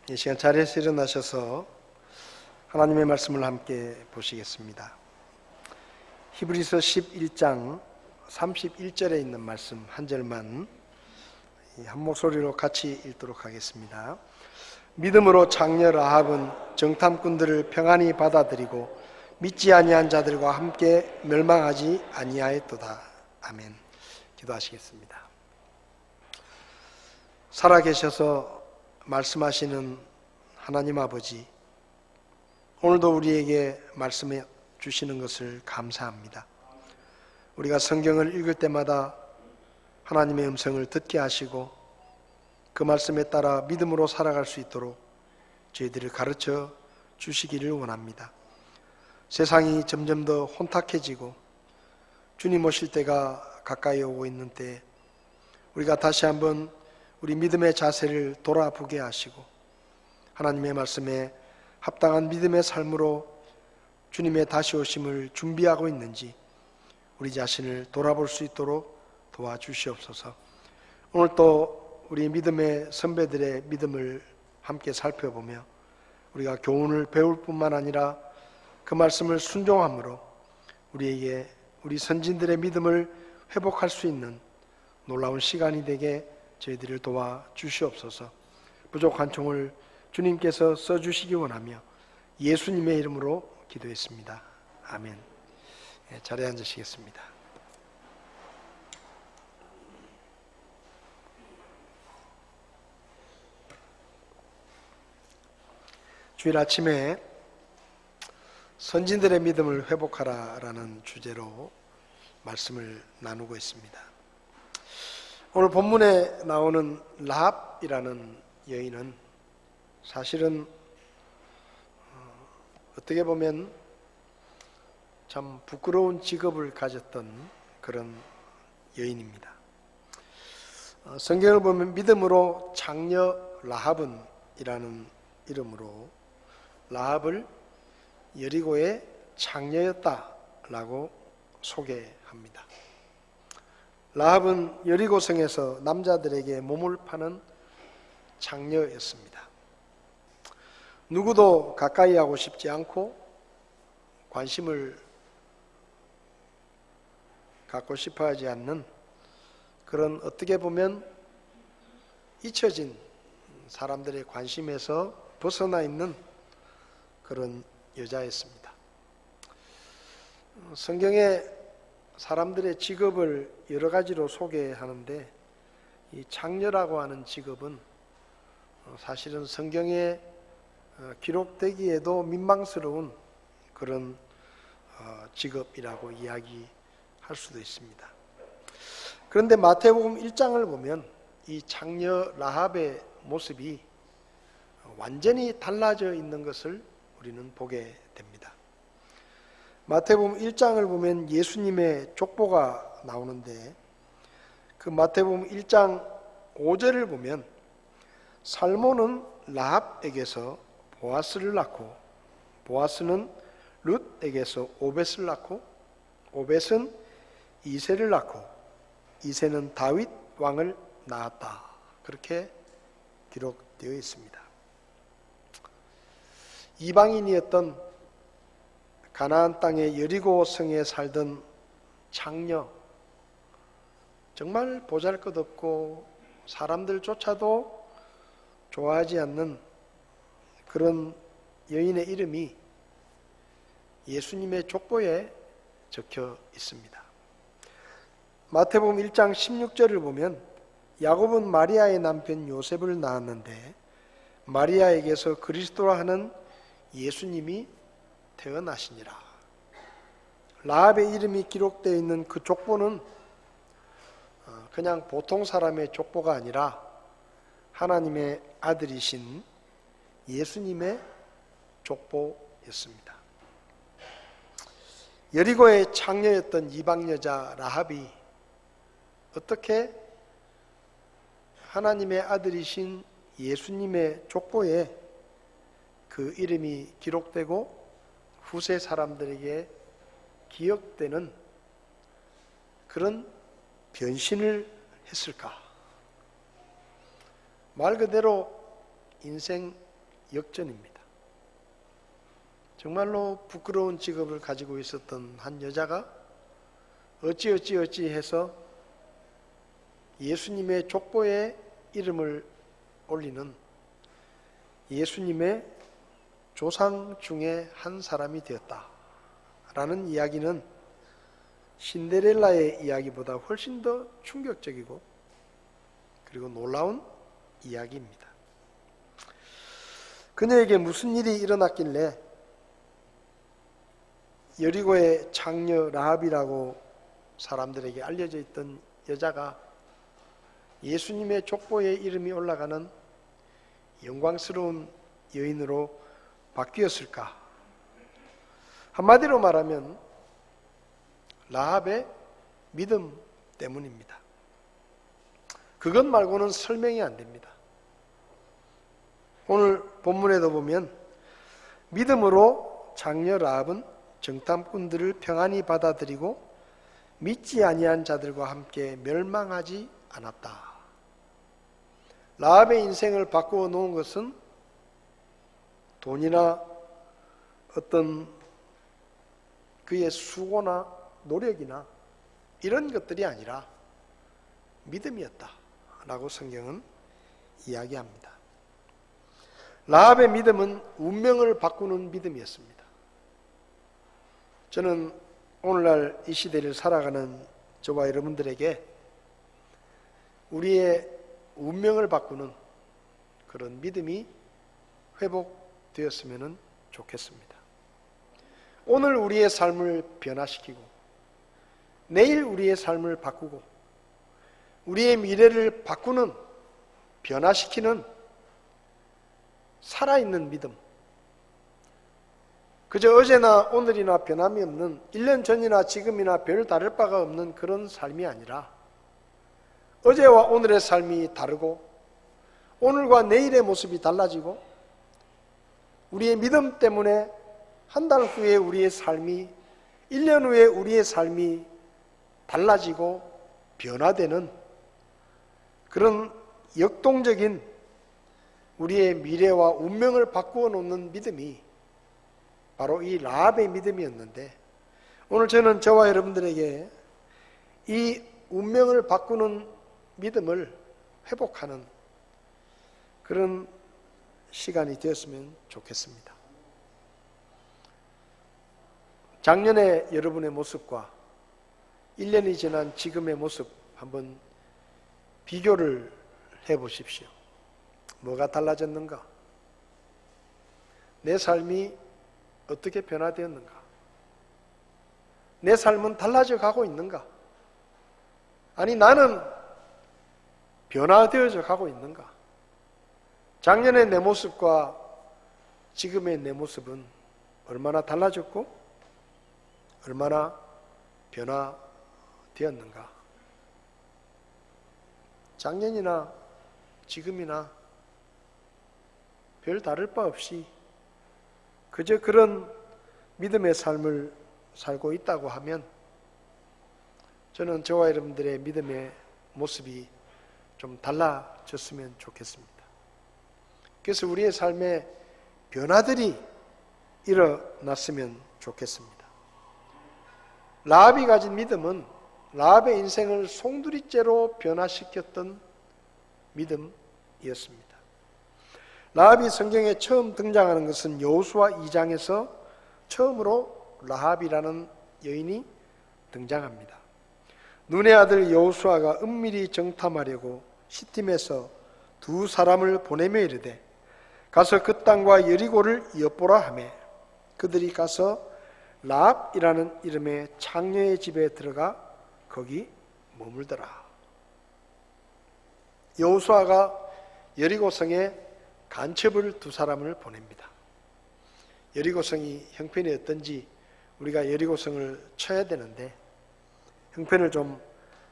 이 시간 자리에서 일어나셔서 하나님의 말씀을 함께 보시겠습니다. 히브리서 11장 31절에 있는 말씀 한 절만 한 목소리로 같이 읽도록 하겠습니다. 믿음으로 장녀 라합은 정탐꾼들을 평안히 받아들이고 믿지 아니한 자들과 함께 멸망하지 아니하였도다. 아멘. 기도하시겠습니다. 살아계셔서 말씀하시는 하나님 아버지, 오늘도 우리에게 말씀해 주시는 것을 감사합니다. 우리가 성경을 읽을 때마다 하나님의 음성을 듣게 하시고 그 말씀에 따라 믿음으로 살아갈 수 있도록 저희들을 가르쳐 주시기를 원합니다. 세상이 점점 더 혼탁해지고 주님 오실 때가 가까이 오고 있는 때에 우리가 다시 한번 우리 믿음의 자세를 돌아보게 하시고 하나님의 말씀에 합당한 믿음의 삶으로 주님의 다시 오심을 준비하고 있는지 우리 자신을 돌아볼 수 있도록 도와주시옵소서. 오늘 또 우리 믿음의 선배들의 믿음을 함께 살펴보며 우리가 교훈을 배울 뿐만 아니라 그 말씀을 순종함으로 우리에게 우리 선진들의 믿음을 회복할 수 있는 놀라운 시간이 되게 저희들을 도와주시옵소서. 부족한 총을 주님께서 써주시기 원하며 예수님의 이름으로 기도했습니다. 아멘. 자리에 앉으시겠습니다. 주일 아침에 선진들의 믿음을 회복하라라는 주제로 말씀을 나누고 있습니다. 오늘 본문에 나오는 라합이라는 여인은 사실은 어떻게 보면 참 부끄러운 직업을 가졌던 그런 여인입니다. 성경을 보면 믿음으로 장녀 라합은 이라는 이름으로 라합을 여리고의 장녀였다라고 소개합니다. 라합은 여리고성에서 남자들에게 몸을 파는 장녀였습니다. 누구도 가까이 하고 싶지 않고 관심을 갖고 싶어 하지 않는 그런 어떻게 보면 잊혀진 사람들의 관심에서 벗어나 있는 그런 여자였습니다. 성경에 사람들의 직업을 여러 가지로 소개하는데 이 장녀라고 하는 직업은 사실은 성경에 기록되기에도 민망스러운 그런 직업이라고 이야기할 수도 있습니다. 그런데 마태복음 1장을 보면 이 장녀 라합의 모습이 완전히 달라져 있는 것을 우리는 보게 됩니다. 마태복음 1장을 보면 예수님의 족보가 나오는데 그 마태복음 1장 5절을 보면 살몬은 라합에게서 보아스를 낳고 보아스는 룻에게서 오벳을 낳고 오벳은 이새를 낳고 이새는 다윗 왕을 낳았다. 그렇게 기록되어 있습니다. 이방인이었던 가나안 땅의 여리고 성에 살던 장녀, 정말 보잘것없고 사람들조차도 좋아하지 않는 그런 여인의 이름이 예수님의 족보에 적혀 있습니다. 마태복음 1장 16절을 보면 야곱은 마리아의 남편 요셉을 낳았는데 마리아에게서 그리스도라 하는 예수님이 태어나시니라. 라합의 이름이 기록되어 있는 그 족보는 그냥 보통 사람의 족보가 아니라 하나님의 아들이신 예수님의 족보였습니다. 여리고의 장녀였던 이방 여자 라합이 어떻게 하나님의 아들이신 예수님의 족보에 그 이름이 기록되고 후세 사람들에게 기억되는 그런 변신을 했을까? 말 그대로 인생 역전입니다. 정말로 부끄러운 직업을 가지고 있었던 한 여자가 어찌 해서 예수님의 족보에 이름을 올리는 예수님의 조상 중에 한 사람이 되었다라는 이야기는 신데렐라의 이야기보다 훨씬 더 충격적이고 그리고 놀라운 이야기입니다. 그녀에게 무슨 일이 일어났길래 여리고의 장녀 라합이라고 사람들에게 알려져 있던 여자가 예수님의 족보에 이름이 올라가는 영광스러운 여인으로 바뀌었을까? 한마디로 말하면 라합의 믿음 때문입니다. 그것 말고는 설명이 안 됩니다. 오늘 본문에도 보면 믿음으로 장녀 라합은 정탐꾼들을 평안히 받아들이고 믿지 아니한 자들과 함께 멸망하지 않았다. 라합의 인생을 바꾸어 놓은 것은 돈이나 어떤 그의 수고나 노력이나 이런 것들이 아니라 믿음이었다라고 성경은 이야기합니다. 라합의 믿음은 운명을 바꾸는 믿음이었습니다. 저는 오늘날 이 시대를 살아가는 저와 여러분들에게 우리의 운명을 바꾸는 그런 믿음이 회복되었으면 좋겠습니다. 오늘 우리의 삶을 변화시키고 내일 우리의 삶을 바꾸고 우리의 미래를 바꾸는 변화시키는 살아있는 믿음, 그저 어제나 오늘이나 변함이 없는 1년 전이나 지금이나 별 다를 바가 없는 그런 삶이 아니라 어제와 오늘의 삶이 다르고 오늘과 내일의 모습이 달라지고 우리의 믿음 때문에 한 달 후에 우리의 삶이 1년 후에 우리의 삶이 달라지고 변화되는 그런 역동적인 우리의 미래와 운명을 바꾸어 놓는 믿음이 바로 이 라합의 믿음이었는데 오늘 저는 저와 여러분들에게 이 운명을 바꾸는 믿음을 회복하는 그런 시간이 되었으면 좋겠습니다. 작년에 여러분의 모습과 1년이 지난 지금의 모습 한번 비교를 해보십시오. 뭐가 달라졌는가? 내 삶이 어떻게 변화되었는가? 내 삶은 달라져 가고 있는가? 아니 나는 변화되어져 가고 있는가? 작년의 내 모습과 지금의 내 모습은 얼마나 달라졌고 얼마나 변화되었는가? 작년이나 지금이나 별 다를 바 없이 그저 그런 믿음의 삶을 살고 있다고 하면 저는 저와 여러분들의 믿음의 모습이 좀 달라졌으면 좋겠습니다. 그래서 우리의 삶에 변화들이 일어났으면 좋겠습니다. 라합이 가진 믿음은 라합의 인생을 송두리째로 변화시켰던 믿음이었습니다. 라합이 성경에 처음 등장하는 것은 여호수아 2장에서 처음으로 라합이라는 여인이 등장합니다. 눈의 아들 여호수아가 은밀히 정탐하려고 시팀에서 두 사람을 보내며 이르되 가서 그 땅과 여리고를 엿보라 하매 그들이 가서 라합이라는 이름의 장녀의 집에 들어가 거기 머물더라. 여호수아가 여리고성에 간첩을 두 사람을 보냅니다. 여리고성이 형편이 어떤지 우리가 여리고성을 쳐야 되는데 형편을 좀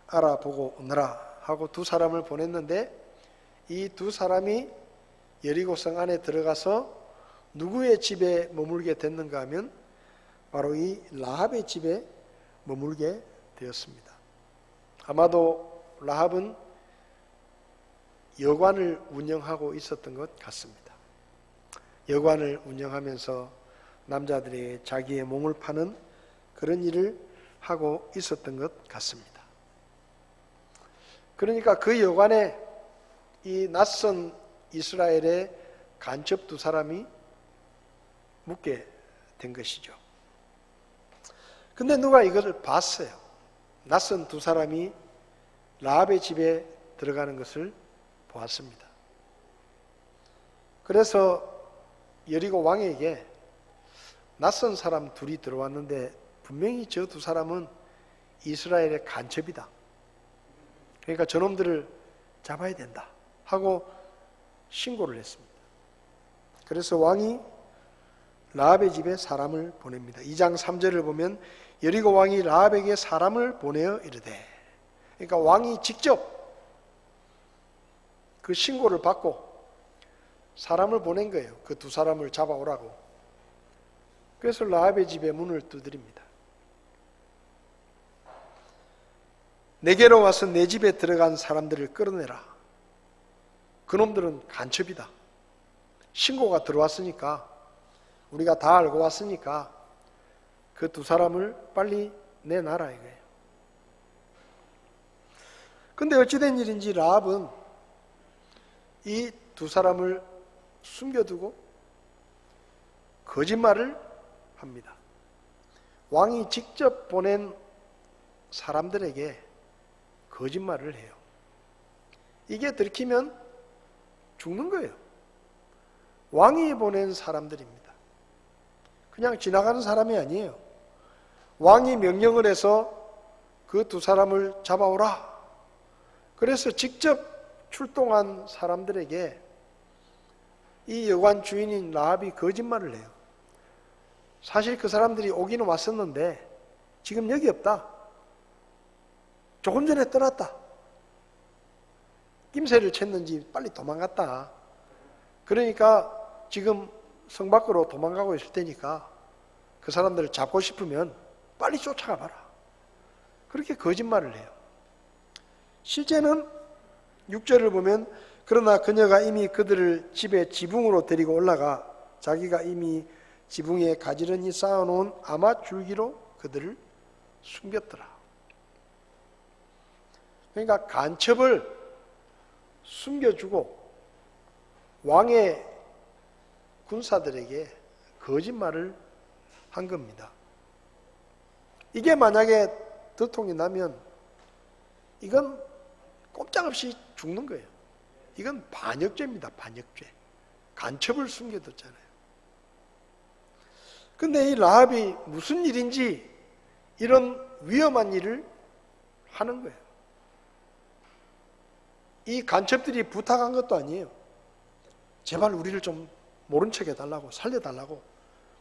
알아보고 오너라 하고 두 사람을 보냈는데 이 두 사람이 여리고성 안에 들어가서 누구의 집에 머물게 됐는가 하면 바로 이 라합의 집에 머물게 되었습니다. 아마도 라합은 여관을 운영하고 있었던 것 같습니다. 여관을 운영하면서 남자들에게 자기의 몸을 파는 그런 일을 하고 있었던 것 같습니다. 그러니까 그 여관에 이 낯선 이스라엘의 간첩 두 사람이 묵게 된 것이죠. 근데 누가 이것을 봤어요. 낯선 두 사람이 라합의 집에 들어가는 것을 보았습니다. 그래서 여리고 왕에게 낯선 사람 둘이 들어왔는데 분명히 저 두 사람은 이스라엘의 간첩이다. 그러니까 저놈들을 잡아야 된다 하고 신고를 했습니다. 그래서 왕이 라합의 집에 사람을 보냅니다. 2장 3절을 보면 여리고 왕이 라합에게 사람을 보내어 이르되, 그러니까 왕이 직접 그 신고를 받고 사람을 보낸 거예요. 그 두 사람을 잡아오라고. 그래서 라합의 집에 문을 두드립니다. 내게로 와서 내 집에 들어간 사람들을 끌어내라. 그놈들은 간첩이다. 신고가 들어왔으니까, 우리가 다 알고 왔으니까 그 두 사람을 빨리 내놔라 이거예요. 근데 어찌된 일인지 라합은 이 두 사람을 숨겨두고 거짓말을 합니다. 왕이 직접 보낸 사람들에게 거짓말을 해요. 이게 들키면 죽는 거예요. 왕이 보낸 사람들입니다. 그냥 지나가는 사람이 아니에요. 왕이 명령을 해서 그 두 사람을 잡아오라. 그래서 직접 출동한 사람들에게 이 여관 주인인 라합이 거짓말을 해요. 사실 그 사람들이 오기는 왔었는데 지금 여기 없다. 조금 전에 떠났다. 낌새를 챘는지 빨리 도망갔다. 그러니까 지금 성 밖으로 도망가고 있을 테니까 그 사람들을 잡고 싶으면 빨리 쫓아가 봐라. 그렇게 거짓말을 해요. 실제는 6절을 보면 그러나 그녀가 이미 그들을 집에 지붕으로 데리고 올라가 자기가 이미 지붕에 가지런히 쌓아놓은 아마 줄기로 그들을 숨겼더라. 그러니까 간첩을 숨겨주고 왕의 군사들에게 거짓말을 한 겁니다. 이게 만약에 들통이 나면 이건 꼼짝없이 죽는 거예요. 이건 반역죄입니다. 반역죄. 간첩을 숨겨뒀잖아요. 근데 이 라합이 무슨 일인지 이런 위험한 일을 하는 거예요. 이 간첩들이 부탁한 것도 아니에요. 제발 우리를 좀 모른 척 해달라고, 살려달라고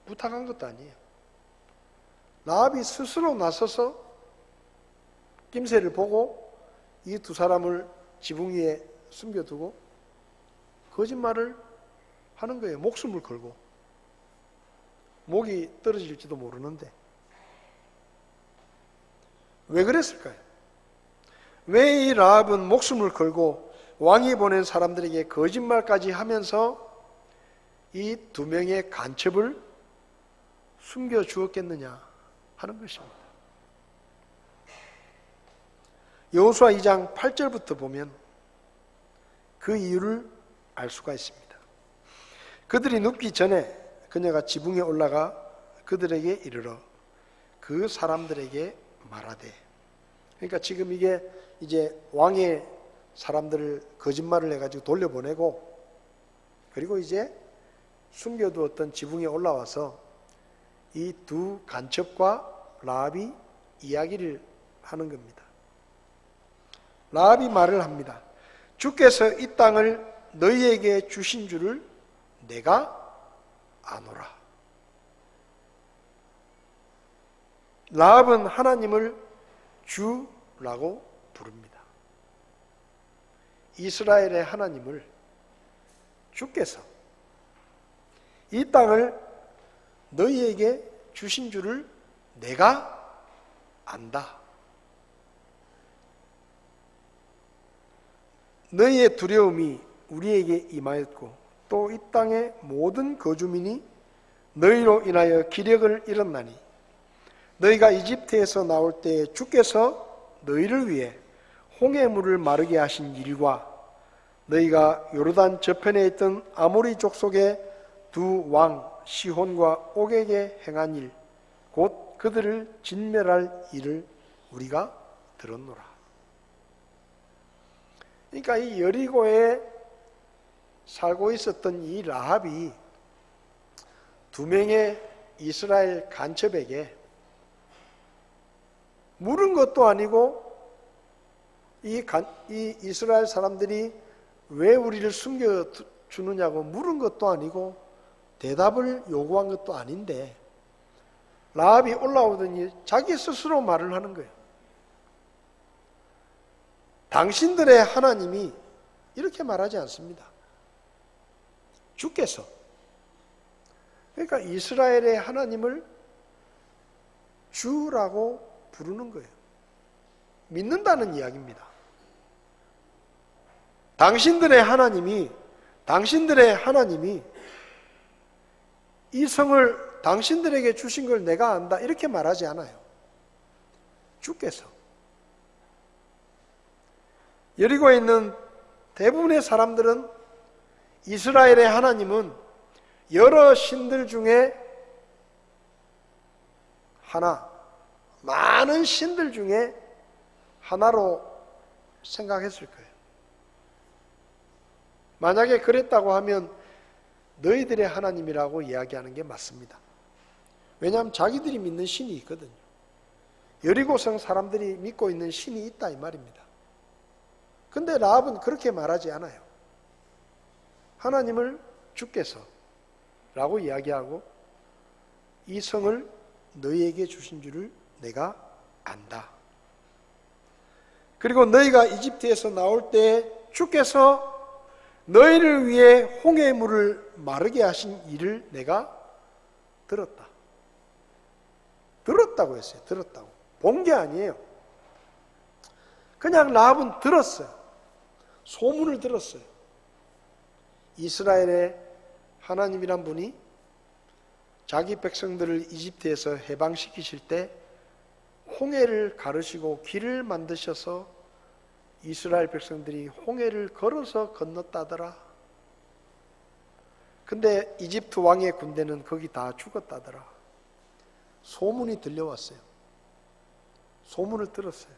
부탁한 것도 아니에요. 라합이 스스로 나서서 낌새를 보고 이 두 사람을 지붕 위에 숨겨두고 거짓말을 하는 거예요. 목숨을 걸고. 목이 떨어질지도 모르는데. 왜 그랬을까요? 왜 이 라합은 목숨을 걸고 왕이 보낸 사람들에게 거짓말까지 하면서 이 두 명의 간첩을 숨겨주었겠느냐 하는 것입니다. 여호수아 2장 8절부터 보면 그 이유를 알 수가 있습니다. 그들이 눕기 전에 그녀가 지붕에 올라가 그들에게 이르러 그 사람들에게 말하되, 그러니까 지금 이게 이제 왕의 사람들을 거짓말을 해가지고 돌려보내고 그리고 이제 숨겨두었던 지붕에 올라와서 이 두 간첩과 라합이 이야기를 하는 겁니다. 라합이 말을 합니다. 주께서 이 땅을 너희에게 주신 줄을 내가 아노라. 라합은 하나님을 주라고 부릅니다. 이스라엘의 하나님을 주께서 이 땅을 너희에게 주신 줄을 내가 안다. 너희의 두려움이 우리에게 임하였고 또 이 땅의 모든 거주민이 너희로 인하여 기력을 잃었나니 너희가 이집트에서 나올 때 주께서 너희를 위해 홍해물을 마르게 하신 일과 너희가 요르단 저편에 있던 아모리 족속의 두 왕 시혼과 옥에게 행한 일, 곧 그들을 진멸할 일을 우리가 들었노라. 그러니까 이 여리고에 살고 있었던 이 라합이 두 명의 이스라엘 간첩에게 물은 것도 아니고 이 이스라엘 사람들이 왜 우리를 숨겨주느냐고 물은 것도 아니고 대답을 요구한 것도 아닌데 라합이 올라오더니 자기 스스로 말을 하는 거예요. 당신들의 하나님이 이렇게 말하지 않습니다. 주께서. 그러니까 이스라엘의 하나님을 주라고 부르는 거예요. 믿는다는 이야기입니다. 당신들의 하나님이 이 성을 당신들에게 주신 걸 내가 안다 이렇게 말하지 않아요. 주께서. 여리고에 있는 대부분의 사람들은 이스라엘의 하나님은 여러 신들 중에 하나, 많은 신들 중에 하나로 생각했을 거예요. 만약에 그랬다고 하면 너희들의 하나님이라고 이야기하는 게 맞습니다. 왜냐하면 자기들이 믿는 신이 있거든요. 여리고성 사람들이 믿고 있는 신이 있다 이 말입니다. 근데 라합은 그렇게 말하지 않아요. 하나님을 주께서 라고 이야기하고 이 성을 너희에게 주신 줄을 내가 안다. 그리고 너희가 이집트에서 나올 때 주께서 너희를 위해 홍해물을 마르게 하신 일을 내가 들었다. 들었다고 했어요. 들었다고. 본 게 아니에요. 그냥 라합은 들었어요. 소문을 들었어요. 이스라엘의 하나님이란 분이 자기 백성들을 이집트에서 해방시키실 때 홍해를 가르시고 길을 만드셔서 이스라엘 백성들이 홍해를 걸어서 건넜다더라. 근데 이집트 왕의 군대는 거기 다 죽었다더라. 소문이 들려왔어요. 소문을 들었어요.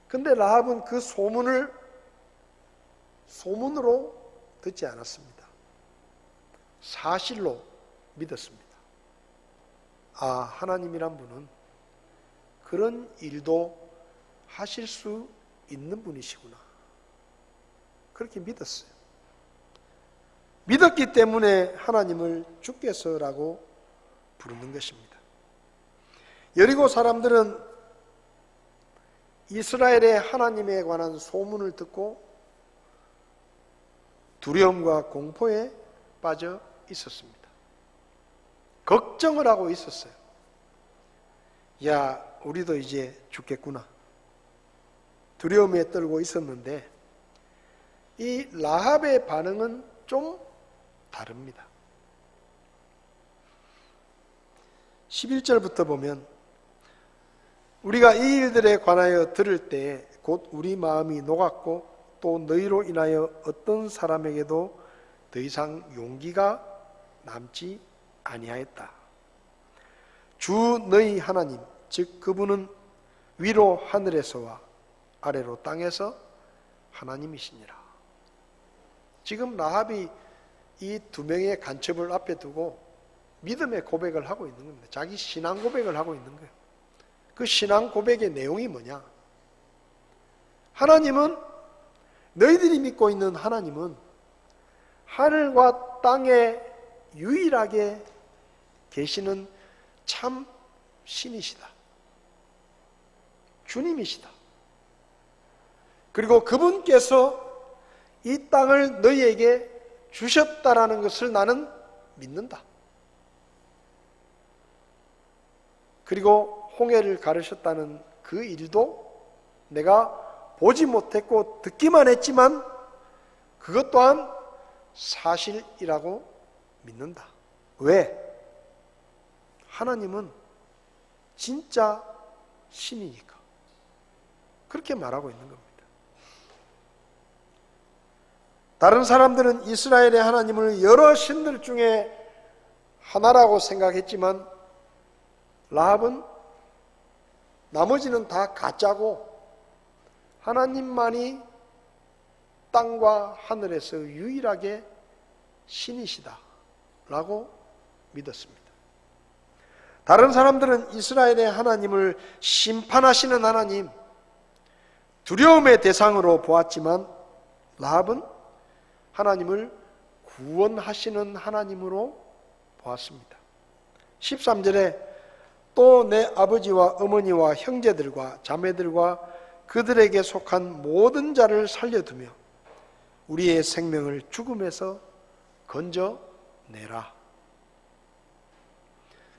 근데 라합은 그 소문을 소문으로 듣지 않았습니다. 사실로 믿었습니다. 아, 하나님이란 분은 그런 일도 하실 수 있는 분이시구나. 그렇게 믿었어요. 믿었기 때문에 하나님을 주께서라고 부르는 것입니다. 여리고 사람들은 이스라엘의 하나님에 관한 소문을 듣고 두려움과 공포에 빠져 있었습니다. 걱정을 하고 있었어요. 야, 우리도 이제 죽겠구나. 두려움에 떨고 있었는데 이 라합의 반응은 좀 다릅니다. 11절부터 보면 우리가 이 일들에 관하여 들을 때 곧 우리 마음이 녹았고 또 너희로 인하여 어떤 사람에게도 더 이상 용기가 남지 아니하였다. 주 너희 하나님 즉 그분은 위로 하늘에서와 아래로 땅에서 하나님이시니라. 지금 라합이 이 두 명의 간첩을 앞에 두고 믿음의 고백을 하고 있는 겁니다. 자기 신앙 고백을 하고 있는 거예요. 그 신앙 고백의 내용이 뭐냐? 하나님은, 너희들이 믿고 있는 하나님은 하늘과 땅에 유일하게 계시는 참 신이시다. 주님이시다. 그리고 그분께서 이 땅을 너희에게 주셨다라는 것을 나는 믿는다. 그리고 홍해를 가르셨다는 그 일도 내가 보지 못했고 듣기만 했지만 그것 또한 사실이라고 믿는다. 왜? 하나님은 진짜 신이니까. 그렇게 말하고 있는 겁니다. 다른 사람들은 이스라엘의 하나님을 여러 신들 중에 하나라고 생각했지만 라합은 나머지는 다 가짜고 하나님만이 땅과 하늘에서 유일하게 신이시다 라고 믿었습니다. 다른 사람들은 이스라엘의 하나님을 심판하시는 하나님, 두려움의 대상으로 보았지만 라합은 하나님을 구원하시는 하나님으로 보았습니다. 13절에 또 내 아버지와 어머니와 형제들과 자매들과 그들에게 속한 모든 자를 살려두며 우리의 생명을 죽음에서 건져내라.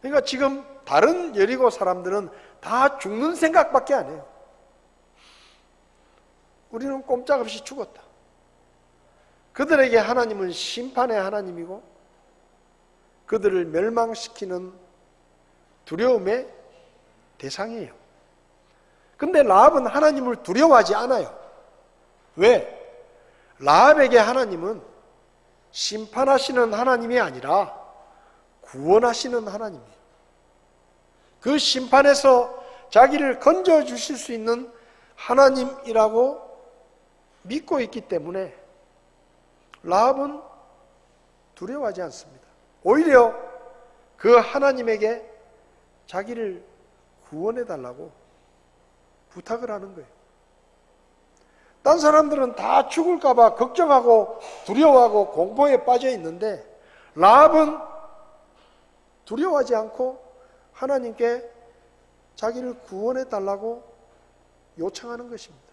그러니까 지금 다른 여리고 사람들은 다 죽는 생각밖에 안 해요. 우리는 꼼짝없이 죽었다. 그들에게 하나님은 심판의 하나님이고 그들을 멸망시키는 두려움의 대상이에요. 근데 라합은 하나님을 두려워하지 않아요. 왜? 라합에게 하나님은 심판하시는 하나님이 아니라 구원하시는 하나님이에요. 그 심판에서 자기를 건져주실 수 있는 하나님이라고 믿고 있기 때문에 라합은 두려워하지 않습니다. 오히려 그 하나님에게 자기를 구원해달라고 부탁을 하는 거예요. 딴 사람들은 다 죽을까봐 걱정하고 두려워하고 공포에 빠져 있는데 라합은 두려워하지 않고 하나님께 자기를 구원해달라고 요청하는 것입니다.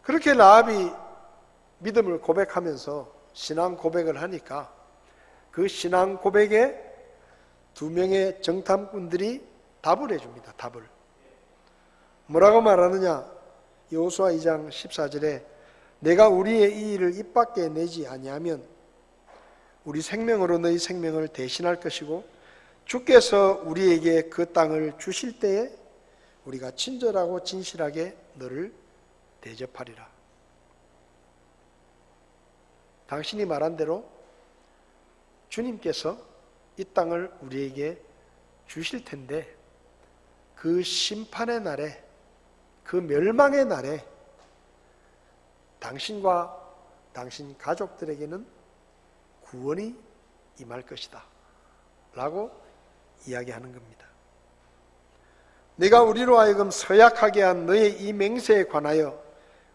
그렇게 라합이 믿음을 고백하면서 신앙 고백을 하니까 그 신앙 고백에 두 명의 정탐꾼들이 답을 해줍니다. 답을. 뭐라고 말하느냐? 여호수아 2장 14절에 내가 우리의 이 일을 입 밖에 내지 아니하면 우리 생명으로 너희 생명을 대신할 것이고 주께서 우리에게 그 땅을 주실 때에 우리가 친절하고 진실하게 너를 대접하리라. 당신이 말한 대로 주님께서 이 땅을 우리에게 주실 텐데 그 심판의 날에, 그 멸망의 날에 당신과 당신 가족들에게는 구원이 임할 것이다 라고 이야기하는 겁니다. 내가 우리로 하여금 서약하게 한 너의 이 맹세에 관하여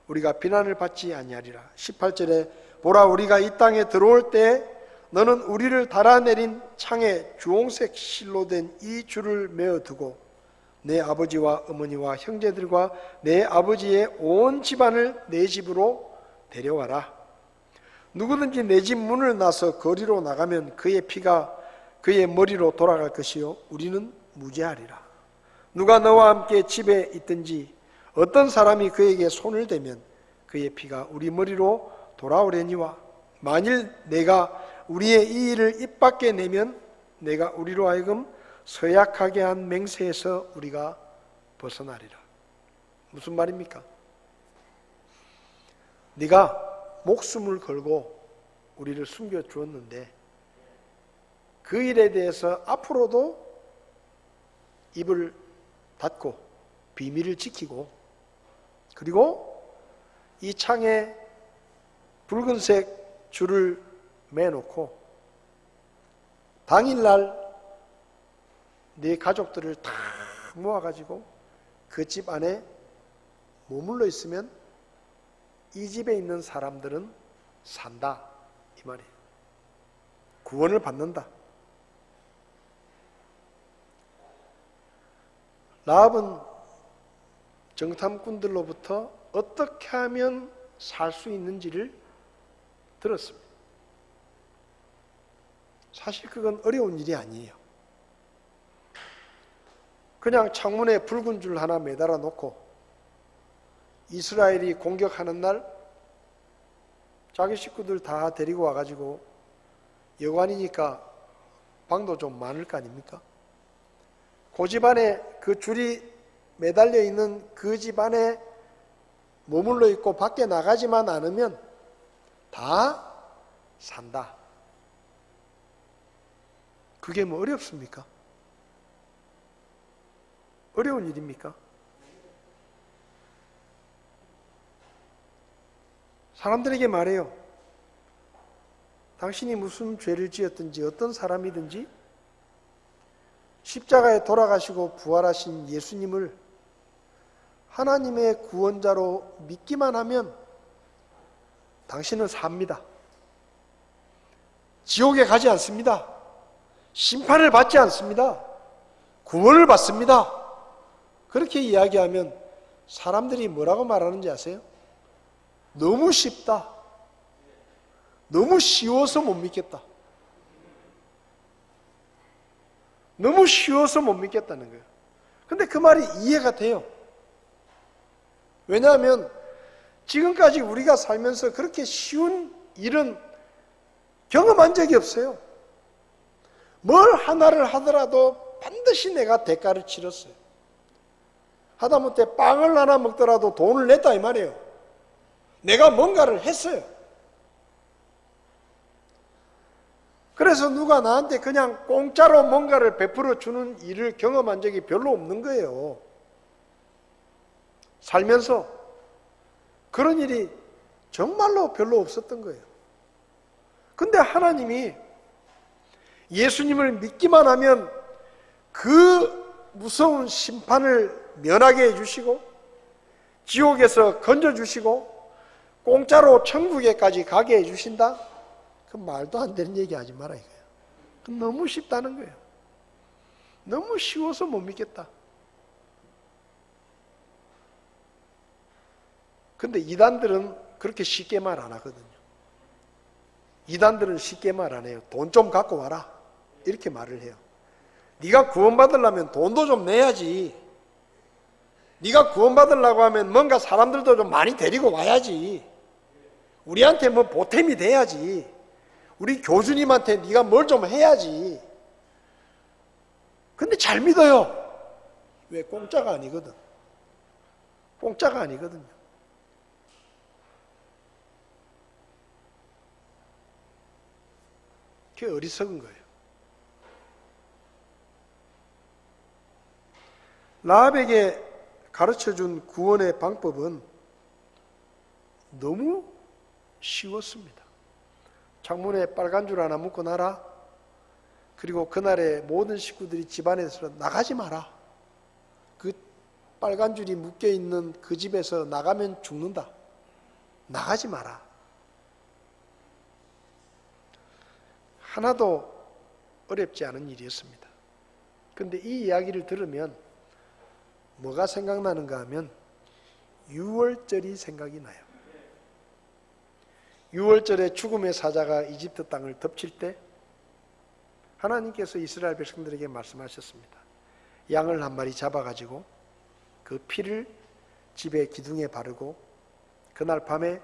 우리가 비난을 받지 아니하리라. 18절에 보라 우리가 이 땅에 들어올 때 너는 우리를 달아내린 창에 주홍색 실로 된 이 줄을 메어두고 내 아버지와 어머니와 형제들과 내 아버지의 온 집안을 내 집으로 데려와라. 누구든지 내 집 문을 나서 거리로 나가면 그의 피가 그의 머리로 돌아갈 것이요 우리는 무죄하리라. 누가 너와 함께 집에 있든지 어떤 사람이 그에게 손을 대면 그의 피가 우리 머리로 돌아오려니와 만일 내가 우리의 이 일을 입 밖에 내면 내가 우리로 하여금 서약하게 한 맹세에서 우리가 벗어나리라. 무슨 말입니까? 네가 목숨을 걸고 우리를 숨겨주었는데 그 일에 대해서 앞으로도 입을 닫고 비밀을 지키고 그리고 이 창에 붉은색 줄을 매놓고 당일날 네 가족들을 다 모아가지고 그 집 안에 머물러 있으면 이 집에 있는 사람들은 산다 이 말이에요. 구원을 받는다. 라합은 정탐꾼들로부터 어떻게 하면 살 수 있는지를 들었습니다. 사실 그건 어려운 일이 아니에요. 그냥 창문에 붉은 줄 하나 매달아 놓고 이스라엘이 공격하는 날 자기 식구들 다 데리고 와가지고 여관이니까 방도 좀 많을 거 아닙니까? 그 집안에 그 줄이 매달려 있는 그 집안에 머물러 있고 밖에 나가지만 않으면 다 산다. 그게 뭐 어렵습니까? 어려운 일입니까? 사람들에게 말해요. 당신이 무슨 죄를 지었든지 어떤 사람이든지 십자가에 돌아가시고 부활하신 예수님을 하나님의 구원자로 믿기만 하면 당신은 삽니다. 지옥에 가지 않습니다. 심판을 받지 않습니다. 구원을 받습니다. 그렇게 이야기하면 사람들이 뭐라고 말하는지 아세요? 너무 쉽다. 너무 쉬워서 못 믿겠다. 너무 쉬워서 못 믿겠다는 거예요. 근데 그 말이 이해가 돼요. 왜냐하면 지금까지 우리가 살면서 그렇게 쉬운 일은 경험한 적이 없어요. 뭘 하나를 하더라도 반드시 내가 대가를 치렀어요. 하다못해 빵을 하나 먹더라도 돈을 냈다 이 말이에요. 내가 뭔가를 했어요. 그래서 누가 나한테 그냥 공짜로 뭔가를 베풀어 주는 일을 경험한 적이 별로 없는 거예요. 살면서 그런 일이 정말로 별로 없었던 거예요. 근데 하나님이 예수님을 믿기만 하면 그 무서운 심판을 면하게 해주시고 지옥에서 건져주시고 공짜로 천국에까지 가게 해주신다? 그 말도 안 되는 얘기 하지 마라 이거예요. 너무 쉽다는 거예요. 너무 쉬워서 못 믿겠다. 근데 이단들은 그렇게 쉽게 말 안 하거든요. 이단들은 쉽게 말 안 해요. 돈 좀 갖고 와라 이렇게 말을 해요. 네가 구원받으려면 돈도 좀 내야지. 네가 구원받으려고 하면 뭔가 사람들도 좀 많이 데리고 와야지. 우리한테 뭐 보탬이 돼야지. 우리 교주님한테 네가 뭘 좀 해야지. 근데 잘 믿어요. 왜? 공짜가 아니거든. 공짜가 아니거든요. 그게 어리석은 거예요. 라합에게 가르쳐준 구원의 방법은 너무 쉬웠습니다. 창문에 빨간 줄 하나 묶어놔라. 그리고 그날에 모든 식구들이 집안에서 나가지 마라. 그 빨간 줄이 묶여있는 그 집에서 나가면 죽는다. 나가지 마라. 하나도 어렵지 않은 일이었습니다. 그런데 이 이야기를 들으면 뭐가 생각나는가 하면 6월절이 생각이 나요. 6월절에 죽음의 사자가 이집트 땅을 덮칠 때 하나님께서 이스라엘 백성들에게 말씀하셨습니다. 양을 한 마리 잡아가지고 그 피를 집의 기둥에 바르고 그날 밤에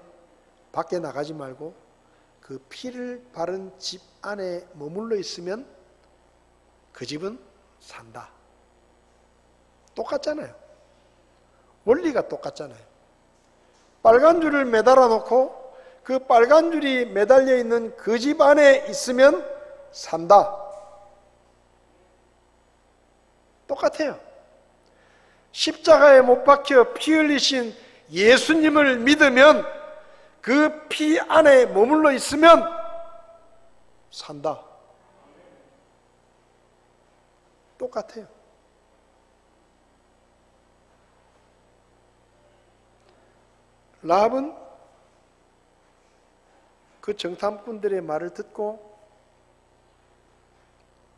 밖에 나가지 말고 그 피를 바른 집 안에 머물러 있으면 그 집은 산다. 똑같잖아요. 원리가 똑같잖아요. 빨간 줄을 매달아 놓고 그 빨간 줄이 매달려 있는 그 집 안에 있으면 산다. 똑같아요. 십자가에 못 박혀 피 흘리신 예수님을 믿으면 그 피 안에 머물러 있으면 산다. 똑같아요. 라합은 그 정탐꾼들의 말을 듣고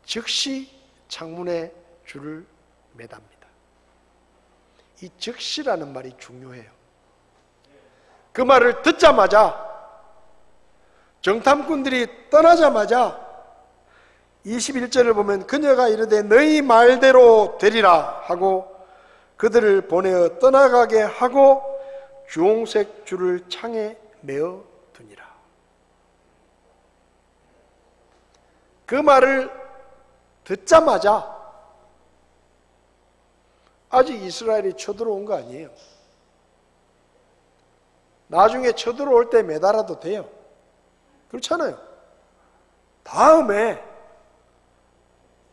즉시 창문에 줄을 매답니다. 이 즉시라는 말이 중요해요. 그 말을 듣자마자 정탐꾼들이 떠나자마자 21절을 보면 그녀가 이르되 너희 말대로 되리라 하고 그들을 보내어 떠나가게 하고 주홍색 줄을 창에 메어 두니라. 그 말을 듣자마자 아직 이스라엘이 쳐들어온 거 아니에요. 나중에 쳐들어올 때 매달아도 돼요. 그렇잖아요. 다음에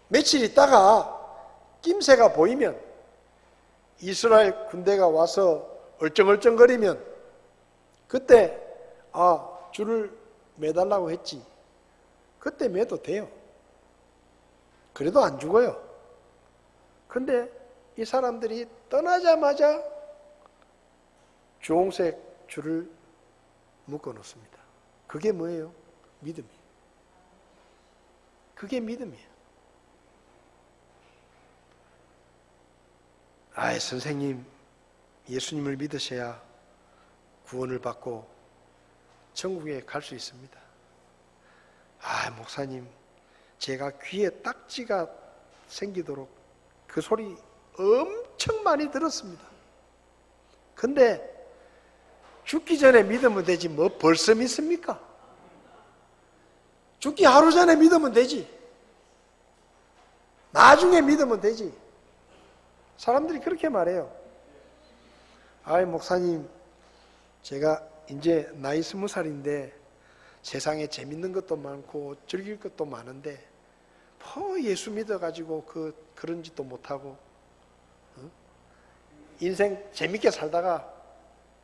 며칠 있다가 낌새가 보이면 이스라엘 군대가 와서 얼쩡얼쩡거리면 그때 줄을 매달라고 했지. 그때 매도 돼요. 그래도 안 죽어요. 근데 이 사람들이 떠나자마자 주홍색 줄을 묶어 놓습니다. 그게 뭐예요? 믿음이에요. 그게 믿음이에요. 선생님, 예수님을 믿으셔야 구원을 받고 천국에 갈 수 있습니다. 목사님, 제가 귀에 딱지가 생기도록 그 소리 엄청 많이 들었습니다. 근데 죽기 전에 믿으면 되지 뭐 벌써 믿습니까? 죽기 하루 전에 믿으면 되지. 나중에 믿으면 되지. 사람들이 그렇게 말해요. 목사님, 제가 이제 나이 20살인데 세상에 재밌는 것도 많고 즐길 것도 많은데 예수 믿어가지고 그런 짓도 못하고 인생 재밌게 살다가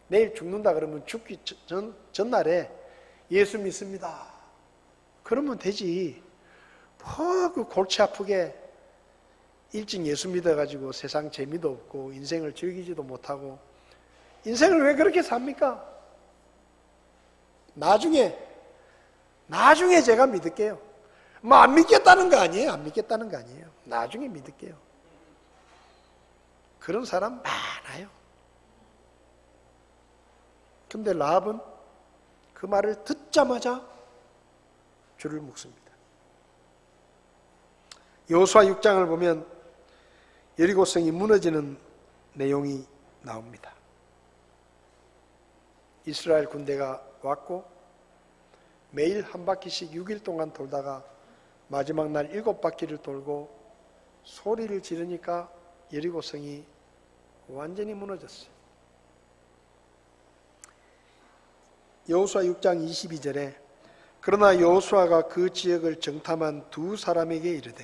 내일 죽는다 그러면 죽기 전날에 예수 믿습니다. 그러면 되지. 그 골치 아프게 일찍 예수 믿어가지고 세상 재미도 없고 인생을 즐기지도 못하고 인생을 왜 그렇게 삽니까? 나중에 제가 믿을게요. 안 믿겠다는 거 아니에요. 안 믿겠다는 거 아니에요. 나중에 믿을게요. 그런 사람 많아요. 근데 라합은 그 말을 듣자마자 줄을 묶습니다. 여호수아 6장을 보면 여리고성이 무너지는 내용이 나옵니다. 이스라엘 군대가 왔고 매일 한 바퀴씩 6일 동안 돌다가 마지막 날 7바퀴를 돌고 소리를 지르니까 여리고성이 완전히 무너졌어요. 여호수아 6장 22절에 그러나 여호수아가 그 지역을 정탐한 두 사람에게 이르되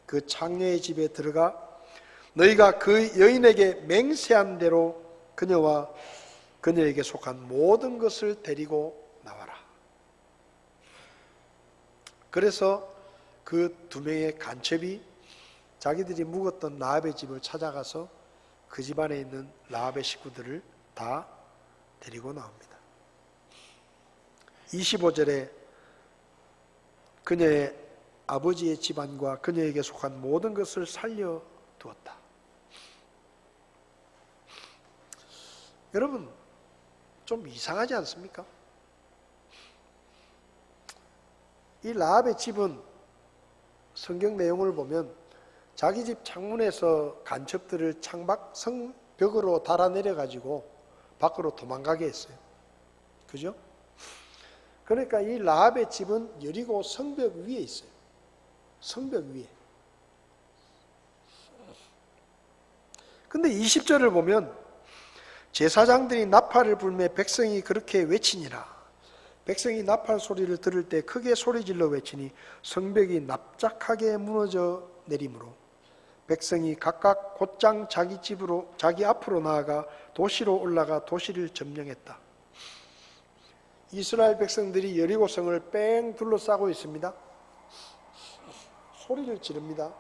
그 창녀의 집에 들어가 너희가 그 여인에게 맹세한 대로 그녀와 그녀에게 속한 모든 것을 데리고 나와라. 그래서 그 두 명의 간첩이 자기들이 묵었던 라합의 집을 찾아가서 그 집안에 있는 라합의 식구들을 다 데리고 나옵니다. 25절에 그녀의 아버지의 집안과 그녀에게 속한 모든 것을 살려두었다. 여러분, 좀 이상하지 않습니까? 이 라합의 집은 성경 내용을 보면 자기 집 창문에서 간첩들을 창밖 성벽으로 달아내려 가지고 밖으로 도망가게 했어요. 그죠? 그러니까 이 라합의 집은 여리고 성벽 위에 있어요. 성벽 위에. 근데 20절을 보면 제사장들이 나팔을 불매 백성이 그렇게 외치니라. 백성이 나팔 소리를 들을 때 크게 소리질러 외치니 성벽이 납작하게 무너져 내리므로 백성이 각각 곧장 자기 집으로 자기 앞으로 나아가 도시로 올라가 도시를 점령했다. 이스라엘 백성들이 여리고성을 뺑 둘러싸고 있습니다. 소리를 지릅니다.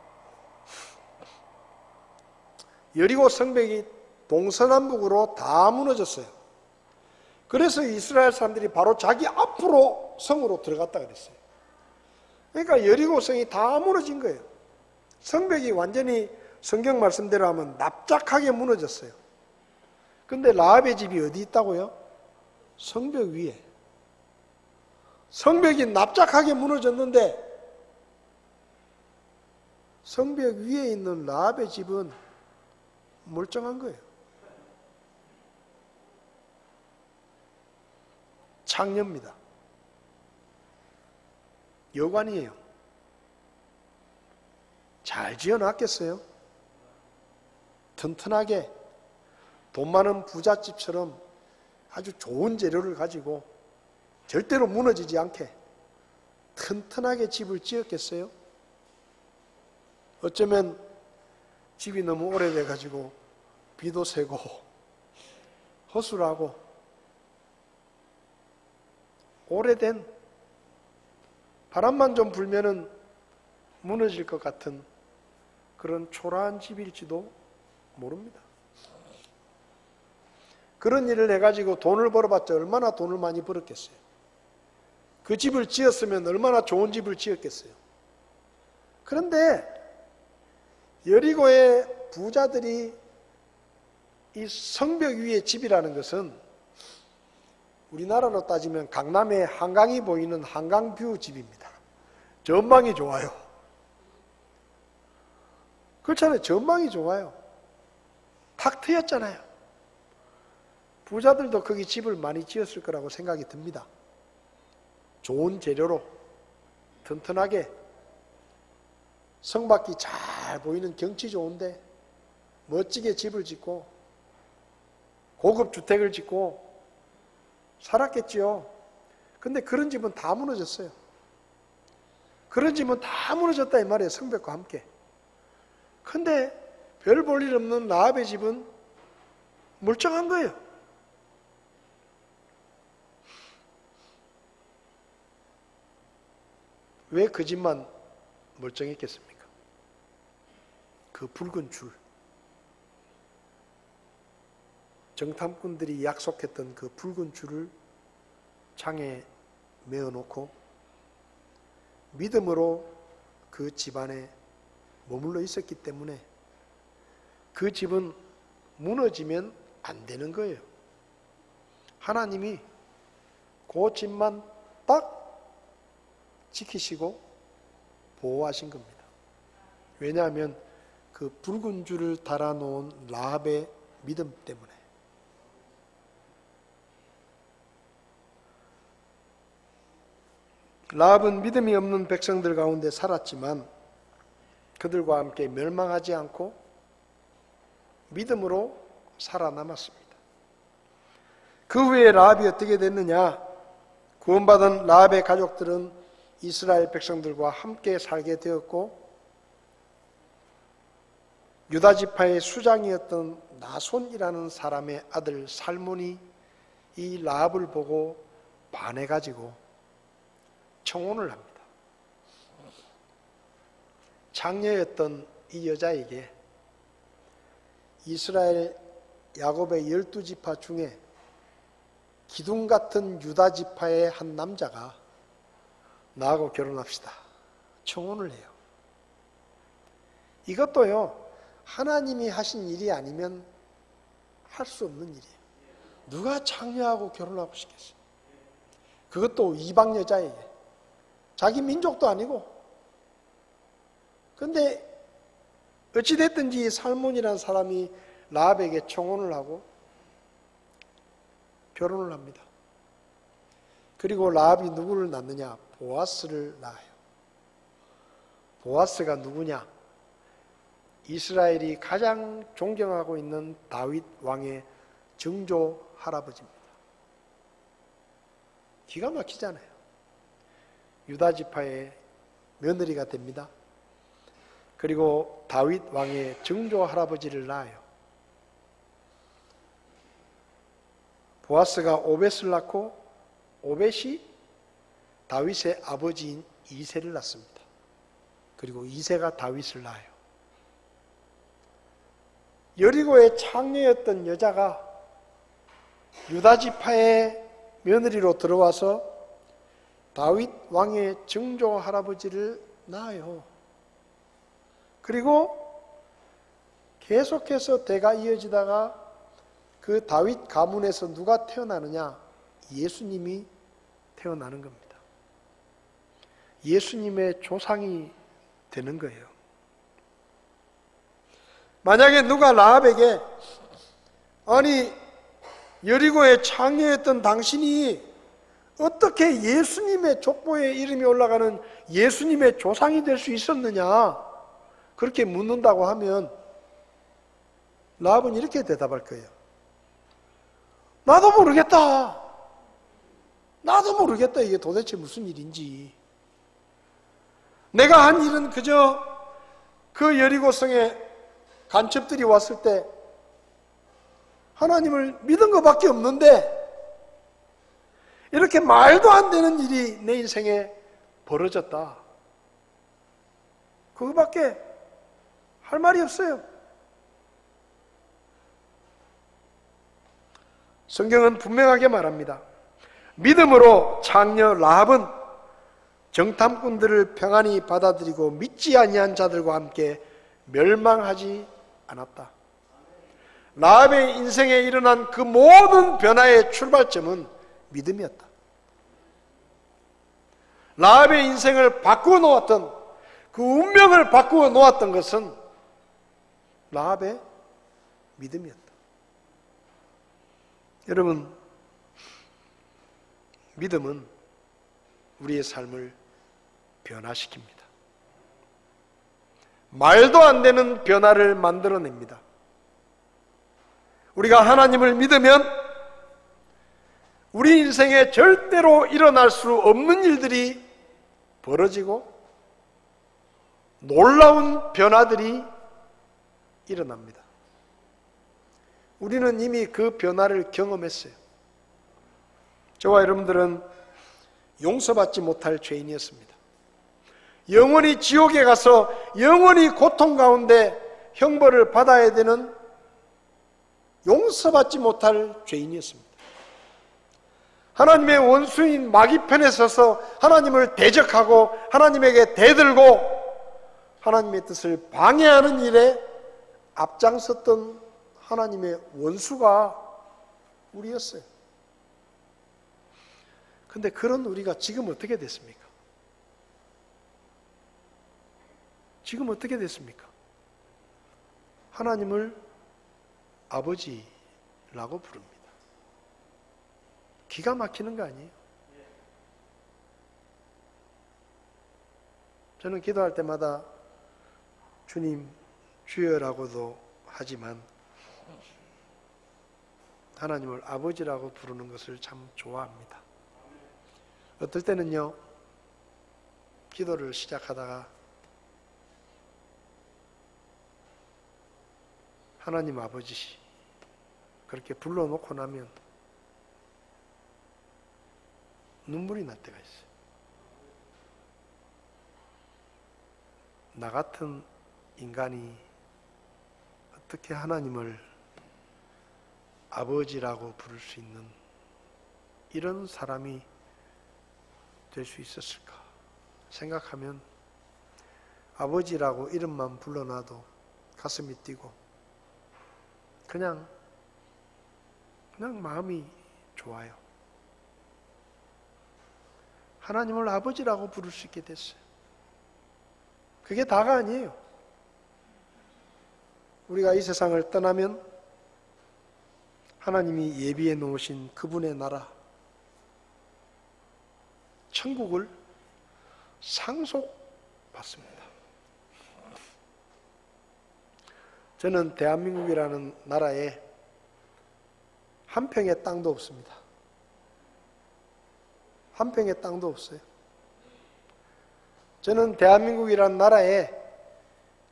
여리고 성벽이 동서남북으로 다 무너졌어요. 그래서 이스라엘 사람들이 바로 자기 앞으로 성으로 들어갔다 그랬어요. 그러니까 여리고성이 다 무너진 거예요. 성벽이 완전히 성경 말씀대로 하면 납작하게 무너졌어요. 근데 라합의 집이 어디 있다고요? 성벽 위에. 성벽이 납작하게 무너졌는데 성벽 위에 있는 라합의 집은 멀쩡한 거예요. 창녀입니다. 여관이에요. 잘 지어놨겠어요? 튼튼하게 돈 많은 부잣집처럼 아주 좋은 재료를 가지고 절대로 무너지지 않게 튼튼하게 집을 지었겠어요? 어쩌면 집이 너무 오래돼 가지고 비도 새고 허술하고 오래된 바람만 좀 불면은 무너질 것 같은 그런 초라한 집일지도 모릅니다. 그런 일을 해가지고 돈을 벌어봤자 얼마나 돈을 많이 벌었겠어요. 그 집을 지었으면 얼마나 좋은 집을 지었겠어요. 그런데 여리고의 부자들이 이 성벽 위에 집이라는 것은 우리나라로 따지면 강남에 한강이 보이는 한강뷰 집입니다. 전망이 좋아요. 그렇잖아요. 전망이 좋아요. 탁 트였잖아요. 부자들도 거기 집을 많이 지었을 거라고 생각이 듭니다. 좋은 재료로 튼튼하게 성밖이 잘 보이는 경치 좋은데 멋지게 집을 짓고 고급 주택을 짓고 살았겠지요. 근데 그런 집은 다 무너졌어요. 그런 집은 다 무너졌다 이 말이에요. 성벽과 함께. 근데 별 볼 일 없는 라합의 집은 멀쩡한 거예요. 왜 그 집만 멀쩡했겠습니까? 그 붉은 줄, 정탐꾼들이 약속했던 그 붉은 줄을 창에 메어놓고 믿음으로 그 집안에 머물러 있었기 때문에 그 집은 무너지면 안 되는 거예요. 하나님이 그 집만 딱 지키시고 보호하신 겁니다. 왜냐하면 그 붉은 줄을 달아놓은 라합의 믿음 때문에. 라합은 믿음이 없는 백성들 가운데 살았지만 그들과 함께 멸망하지 않고 믿음으로 살아남았습니다. 그 후에 라합이 어떻게 됐느냐? 구원받은 라합의 가족들은 이스라엘 백성들과 함께 살게 되었고 유다 지파의 수장이었던 나손이라는 사람의 아들 살몬이 이 라합을 보고 반해가지고 청혼을 합니다. 장녀였던 이 여자에게 이스라엘 야곱의 12지파 중에 기둥 같은 유다 지파의 한 남자가 나하고 결혼합시다. 청혼을 해요. 이것도요, 하나님이 하신 일이 아니면 할 수 없는 일이에요. 누가 장녀하고 결혼하고 싶겠어요? 그것도 이방 여자에게. 자기 민족도 아니고. 근데 어찌됐든지 살몬이라는 사람이 라합에게 청혼을 하고 결혼을 합니다. 그리고 라합이 누구를 낳느냐? 보아스를 낳아요. 보아스가 누구냐? 이스라엘이 가장 존경하고 있는 다윗 왕의 증조 할아버지입니다. 기가 막히잖아요. 유다 지파의 며느리가 됩니다. 그리고 다윗 왕의 증조 할아버지를 낳아요. 보아스가 오벳을 낳고 오벳이 다윗의 아버지인 이새를 낳습니다. 그리고 이새가 다윗을 낳아요. 여리고의 창녀였던 여자가 유다 지파의 며느리로 들어와서 다윗 왕의 증조 할아버지를 낳아요. 그리고 계속해서 대가 이어지다가 그 다윗 가문에서 누가 태어나느냐? 예수님이 태어나는 겁니다. 예수님의 조상이 되는 거예요. 만약에 누가 라합에게 아니 여리고의 창녀였던 당신이 어떻게 예수님의 족보에 이름이 올라가는 예수님의 조상이 될 수 있었느냐? 그렇게 묻는다고 하면 라합은 이렇게 대답할 거예요. 나도 모르겠다. 나도 모르겠다. 이게 도대체 무슨 일인지. 내가 한 일은 그저 그 여리고성에 간첩들이 왔을 때 하나님을 믿은 것밖에 없는데 이렇게 말도 안 되는 일이 내 인생에 벌어졌다. 그거밖에 할 말이 없어요. 성경은 분명하게 말합니다. 믿음으로 창녀 라합은 정탐꾼들을 평안히 받아들이고 믿지 아니한 자들과 함께 멸망하지 않았다. 라합의 인생에 일어난 그 모든 변화의 출발점은 믿음이었다. 라합의 인생을 바꾸어 놓았던, 그 운명을 바꾸어 놓았던 것은 라합의 믿음이었다. 여러분, 믿음은 우리의 삶을 변화시킵니다. 말도 안 되는 변화를 만들어냅니다. 우리가 하나님을 믿으면 우리 인생에 절대로 일어날 수 없는 일들이 벌어지고 놀라운 변화들이 일어납니다. 우리는 이미 그 변화를 경험했어요. 저와 여러분들은 용서받지 못할 죄인이었습니다. 영원히 지옥에 가서 영원히 고통 가운데 형벌을 받아야 되는 용서받지 못할 죄인이었습니다. 하나님의 원수인 마귀 편에 서서 하나님을 대적하고 하나님에게 대들고 하나님의 뜻을 방해하는 일에 앞장섰던 하나님의 원수가 우리였어요. 근데 그런 우리가 지금 어떻게 됐습니까? 지금 어떻게 됐습니까? 하나님을 아버지라고 부릅니다. 기가 막히는 거 아니에요? 저는 기도할 때마다 주님 주여라고도 하지만 하나님을 아버지라고 부르는 것을 참 좋아합니다. 어떨 때는요, 기도를 시작하다가 하나님 아버지 그렇게 불러놓고 나면 눈물이 날 때가 있어요. 나 같은 인간이 어떻게 하나님을 아버지라고 부를 수 있는 이런 사람이 될 수 있었을까 생각하면 아버지라고 이름만 불러놔도 가슴이 뛰고 그냥 마음이 좋아요. 하나님을 아버지라고 부를 수 있게 됐어요. 그게 다가 아니에요. 우리가 이 세상을 떠나면 하나님이 예비해 놓으신 그분의 나라, 천국을 상속받습니다. 저는 대한민국이라는 나라에 한 평의 땅도 없습니다. 한 평의 땅도 없어요. 저는 대한민국이라는 나라에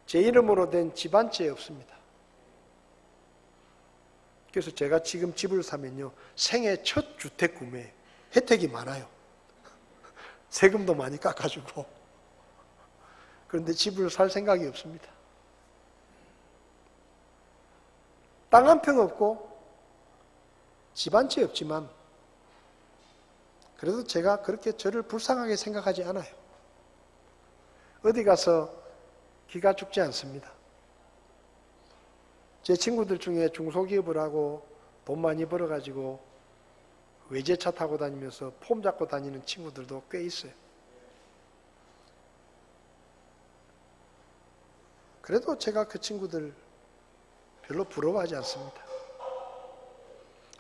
제 이름으로 된 집 한 채 없습니다. 그래서 제가 지금 집을 사면요, 생애 첫 주택 구매 혜택이 많아요. 세금도 많이 깎아주고. 그런데 집을 살 생각이 없습니다. 땅 한 평 없고 집 한 채 없지만 그래도 제가 그렇게 저를 불쌍하게 생각하지 않아요. 어디 가서 기가 죽지 않습니다. 제 친구들 중에 중소기업을 하고 돈 많이 벌어가지고 외제차 타고 다니면서 폼 잡고 다니는 친구들도 꽤 있어요. 그래도 제가 그 친구들 별로 부러워하지 않습니다.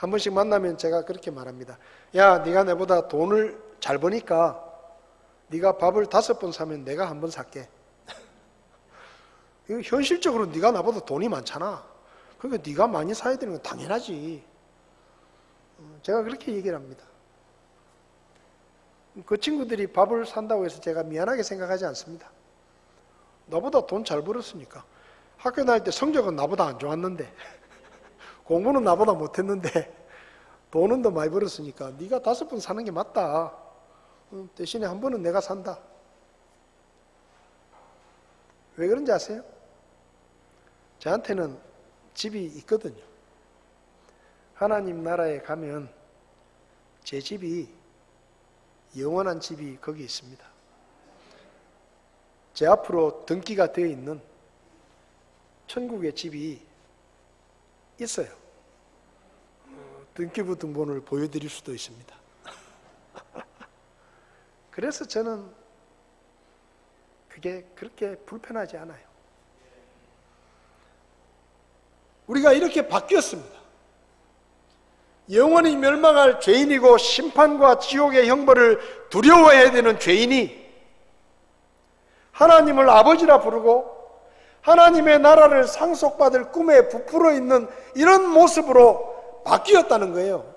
한 번씩 만나면 제가 그렇게 말합니다. 야, 네가 내보다 돈을 잘 버니까 네가 밥을 5번 사면 내가 한 번 살게. 이거 현실적으로 네가 나보다 돈이 많잖아. 그러니까 네가 많이 사야 되는 건 당연하지. 제가 그렇게 얘기를 합니다. 그 친구들이 밥을 산다고 해서 제가 미안하게 생각하지 않습니다. 나보다 돈 잘 벌었으니까. 학교 다닐 때 성적은 나보다 안 좋았는데 공부는 나보다 못했는데 돈은 더 많이 벌었으니까 네가 5번 사는 게 맞다. 대신에 한 번은 내가 산다. 왜 그런지 아세요? 저한테는 집이 있거든요. 하나님 나라에 가면 제 집이 영원한 집이 거기 있습니다. 제 앞으로 등기가 되어 있는 천국의 집이 있어요. 등기부 등본을 보여드릴 수도 있습니다. 그래서 저는 그게 그렇게 불편하지 않아요. 우리가 이렇게 바뀌었습니다. 영원히 멸망할 죄인이고 심판과 지옥의 형벌을 두려워해야 되는 죄인이 하나님을 아버지라 부르고 하나님의 나라를 상속받을 꿈에 부풀어 있는 이런 모습으로 바뀌었다는 거예요.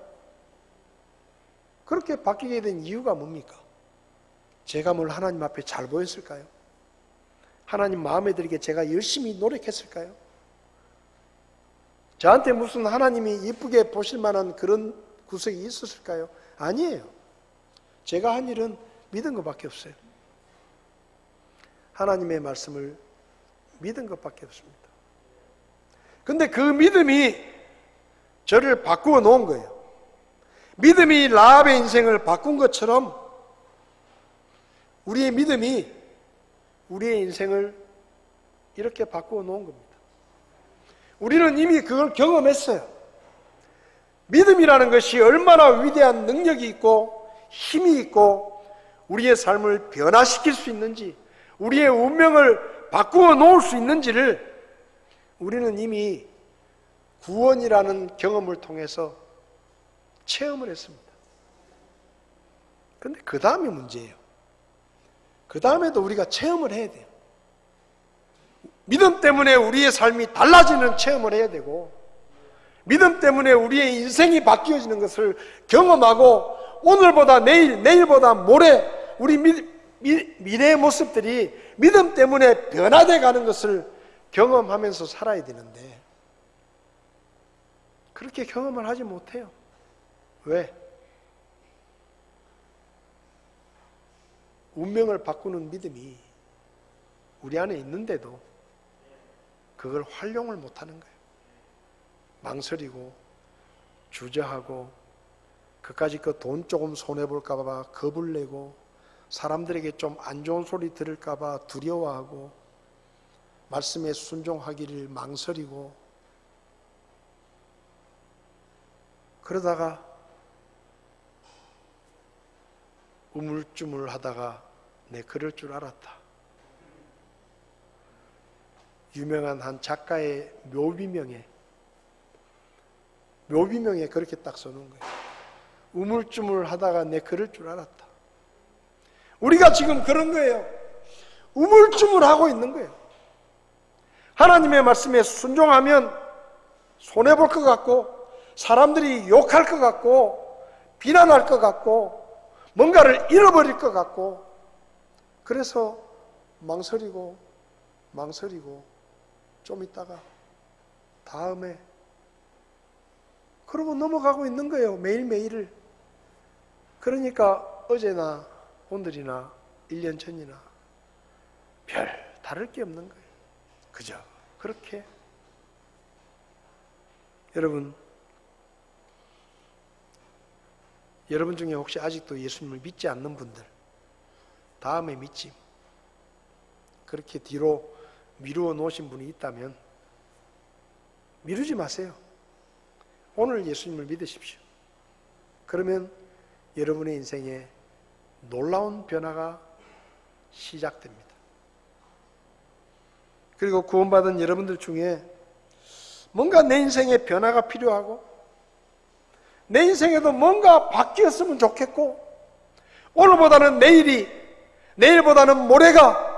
그렇게 바뀌게 된 이유가 뭡니까? 제가 뭘 하나님 앞에 잘 보였을까요? 하나님 마음에 들게 제가 열심히 노력했을까요? 저한테 무슨 하나님이 이쁘게 보실 만한 그런 구석이 있었을까요? 아니에요. 제가 한 일은 믿은 것밖에 없어요. 하나님의 말씀을 믿은 것밖에 없습니다. 근데 그 믿음이 저를 바꾸어 놓은 거예요. 믿음이 라합의 인생을 바꾼 것처럼 우리의 믿음이 우리의 인생을 이렇게 바꾸어 놓은 겁니다. 우리는 이미 그걸 경험했어요. 믿음이라는 것이 얼마나 위대한 능력이 있고 힘이 있고 우리의 삶을 변화시킬 수 있는지, 우리의 운명을 바꾸어 놓을 수 있는지를 우리는 이미 구원이라는 경험을 통해서 체험을 했습니다. 그런데 그 다음이 문제예요. 그 다음에도 우리가 체험을 해야 돼요. 믿음 때문에 우리의 삶이 달라지는 체험을 해야 되고, 믿음 때문에 우리의 인생이 바뀌어지는 것을 경험하고, 오늘보다 내일, 내일보다 모레 우리 미래의 모습들이 믿음 때문에 변화되어 가는 것을 경험하면서 살아야 되는데 그렇게 경험을 하지 못해요. 왜? 운명을 바꾸는 믿음이 우리 안에 있는데도 그걸 활용을 못하는 거예요. 망설이고 주저하고 그까짓 그 돈 조금 손해볼까 봐 겁을 내고 사람들에게 좀 안 좋은 소리 들을까 봐 두려워하고 말씀에 순종하기를 망설이고 그러다가 우물쭈물하다가 내 그럴 줄 알았다. 유명한 한 작가의 묘비명에 그렇게 딱 써놓은 거예요. 우물쭈물하다가 내 그럴 줄 알았다. 우리가 지금 그런 거예요. 우물쭈물하고 있는 거예요. 하나님의 말씀에 순종하면 손해볼 것 같고 사람들이 욕할 것 같고 비난할 것 같고 뭔가를 잃어버릴 것 같고 그래서 망설이고 좀 있다가 다음에 그러고 넘어가고 있는 거예요. 매일매일을. 그러니까 어제나 오늘이나 1년 전이나 별 다를 게 없는 거예요. 그죠? 그렇게 여러분 중에 혹시 아직도 예수님을 믿지 않는 분들 다음에 믿지 그렇게 뒤로 미루어 놓으신 분이 있다면 미루지 마세요. 오늘 예수님을 믿으십시오. 그러면 여러분의 인생에 놀라운 변화가 시작됩니다. 그리고 구원받은 여러분들 중에 뭔가 내 인생에 변화가 필요하고 내 인생에도 뭔가 바뀌었으면 좋겠고, 오늘보다는 내일이, 내일보다는 모레가,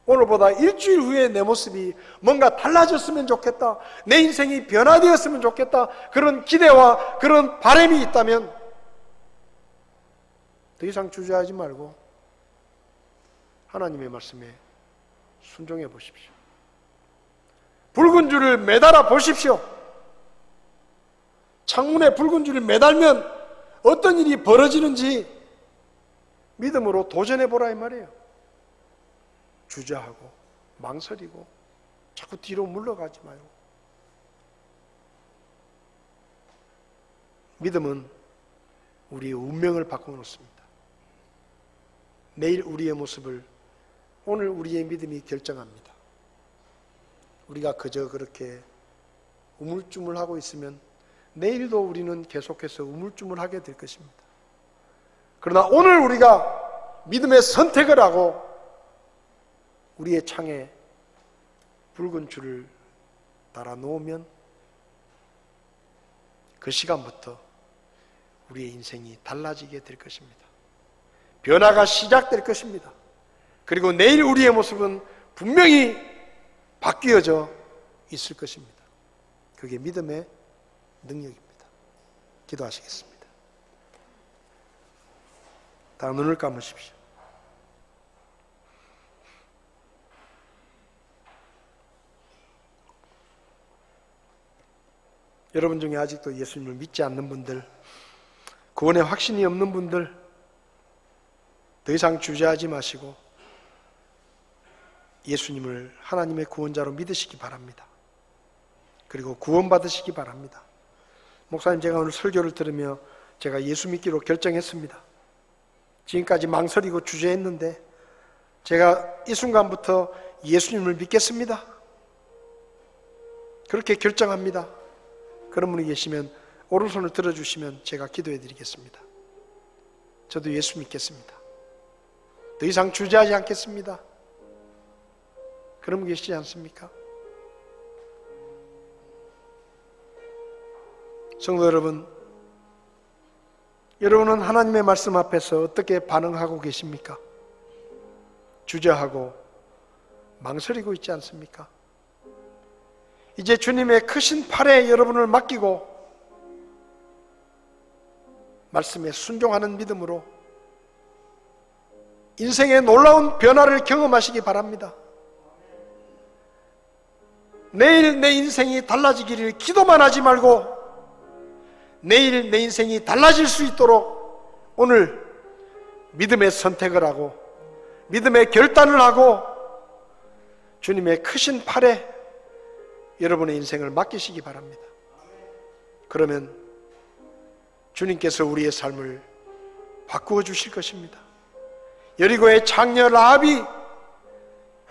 오늘보다 일주일 후에 내 모습이 뭔가 달라졌으면 좋겠다, 내 인생이 변화되었으면 좋겠다, 그런 기대와 그런 바람이 있다면 더 이상 주저하지 말고 하나님의 말씀에 순종해 보십시오. 붉은 줄을 매달아 보십시오. 창문에 붉은 줄을 매달면 어떤 일이 벌어지는지 믿음으로 도전해 보라 이 말이에요. 주저하고 망설이고 자꾸 뒤로 물러가지 마요. 믿음은 우리의 운명을 바꿔놓습니다. 내일 우리의 모습을 오늘 우리의 믿음이 결정합니다. 우리가 그저 그렇게 우물쭈물하고 있으면 내일도 우리는 계속해서 우물쭈물하게 될 것입니다. 그러나 오늘 우리가 믿음의 선택을 하고 우리의 창에 붉은 줄을 달아 놓으면 그 시간부터 우리의 인생이 달라지게 될 것입니다. 변화가 시작될 것입니다. 그리고 내일 우리의 모습은 분명히 바뀌어져 있을 것입니다. 그게 믿음의 능력입니다. 기도하시겠습니다. 다 눈을 감으십시오. 여러분 중에 아직도 예수님을 믿지 않는 분들, 구원에 확신이 없는 분들, 더 이상 주저하지 마시고 예수님을 하나님의 구원자로 믿으시기 바랍니다. 그리고 구원받으시기 바랍니다. 목사님, 제가 오늘 설교를 들으며 제가 예수 믿기로 결정했습니다. 지금까지 망설이고 주저했는데 제가 이 순간부터 예수님을 믿겠습니다. 그렇게 결정합니다. 그런 분이 계시면 오른손을 들어주시면 제가 기도해 드리겠습니다. 저도 예수 믿겠습니다. 더 이상 주저하지 않겠습니다. 그런 분 계시지 않습니까? 성도 여러분, 여러분은 하나님의 말씀 앞에서 어떻게 반응하고 계십니까? 주저하고 망설이고 있지 않습니까? 이제 주님의 크신 팔에 여러분을 맡기고 말씀에 순종하는 믿음으로 인생의 놀라운 변화를 경험하시기 바랍니다. 내일 내 인생이 달라지기를 기도만 하지 말고 내일 내 인생이 달라질 수 있도록 오늘 믿음의 선택을 하고 믿음의 결단을 하고 주님의 크신 팔에 여러분의 인생을 맡기시기 바랍니다. 그러면 주님께서 우리의 삶을 바꾸어 주실 것입니다. 여리고의 장녀 라합이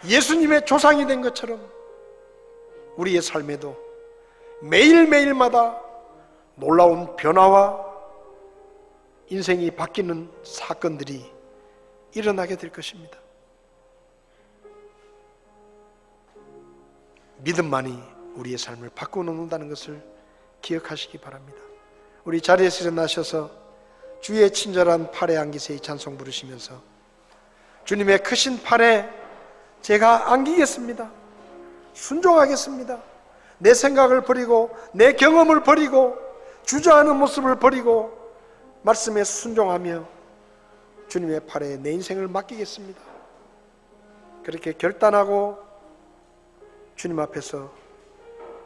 예수님의 조상이 된 것처럼 우리의 삶에도 매일매일마다 놀라운 변화와 인생이 바뀌는 사건들이 일어나게 될 것입니다. 믿음만이 우리의 삶을 바꾸어 놓는다는 것을 기억하시기 바랍니다. 우리 자리에서 일어나셔서 주의 친절한 팔에 안기세 이 찬송 부르시면서 주님의 크신 팔에 제가 안기겠습니다. 순종하겠습니다. 내 생각을 버리고 내 경험을 버리고 주저하는 모습을 버리고 말씀에 순종하며 주님의 팔에 내 인생을 맡기겠습니다. 그렇게 결단하고 주님 앞에서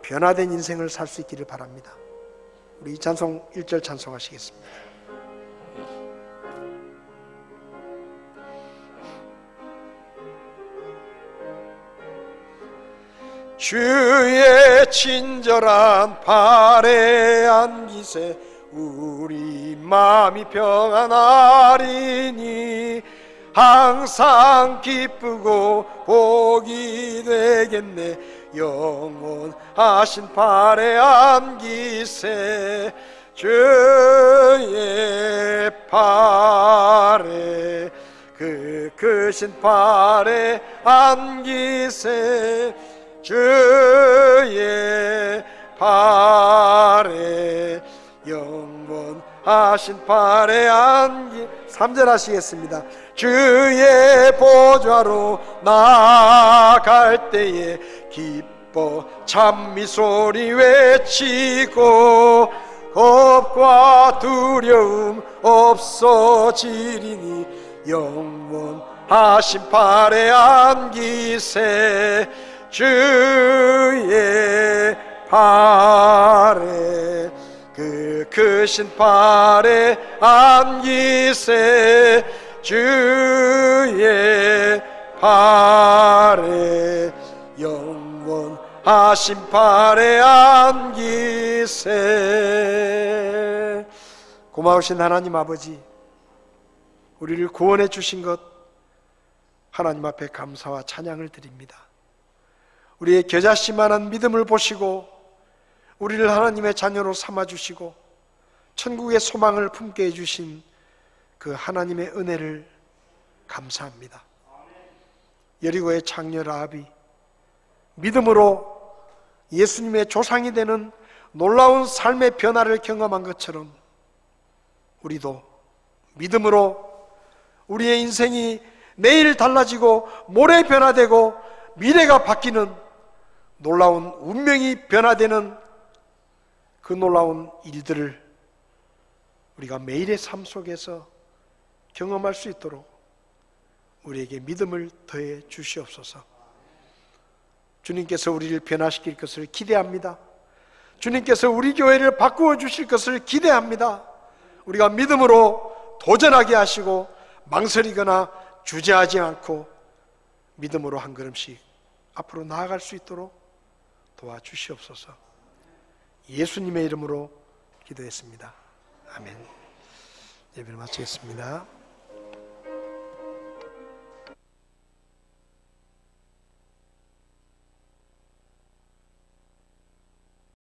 변화된 인생을 살 수 있기를 바랍니다. 우리 이 찬송 1절 찬송하시겠습니다. 주의 친절한 팔에 안기세 우리 마음이 평안하리니 항상 기쁘고 복이 되겠네 영원하신 팔에 안기세 주의 팔에 그 크신 팔에 안기세 주의 발에 영원하신 발에 안기 3절 하시겠습니다. 주의 보좌로 나아갈 때에 기뻐 찬미소리 외치고 겁과 두려움 없어지리니 영원하신 발에 안기세. 주의 발에 그 크신 발에 안기세. 주의 발에 영원하신 발에 안기세. 고마우신 하나님 아버지, 우리를 구원해 주신 것 하나님 앞에 감사와 찬양을 드립니다. 우리의 겨자씨만한 믿음을 보시고 우리를 하나님의 자녀로 삼아주시고 천국의 소망을 품게 해주신 그 하나님의 은혜를 감사합니다. 여리고의 창녀 라합이 믿음으로 예수님의 조상이 되는 놀라운 삶의 변화를 경험한 것처럼 우리도 믿음으로 우리의 인생이 내일 달라지고 모레 변화되고 미래가 바뀌는 놀라운 운명이 변화되는 그 놀라운 일들을 우리가 매일의 삶 속에서 경험할 수 있도록 우리에게 믿음을 더해 주시옵소서. 주님께서 우리를 변화시킬 것을 기대합니다. 주님께서 우리 교회를 바꾸어 주실 것을 기대합니다. 우리가 믿음으로 도전하게 하시고 망설이거나 주저하지 않고 믿음으로 한 걸음씩 앞으로 나아갈 수 있도록 도와주시옵소서. 예수님의 이름으로 기도했습니다. 아멘. 예배를 마치겠습니다.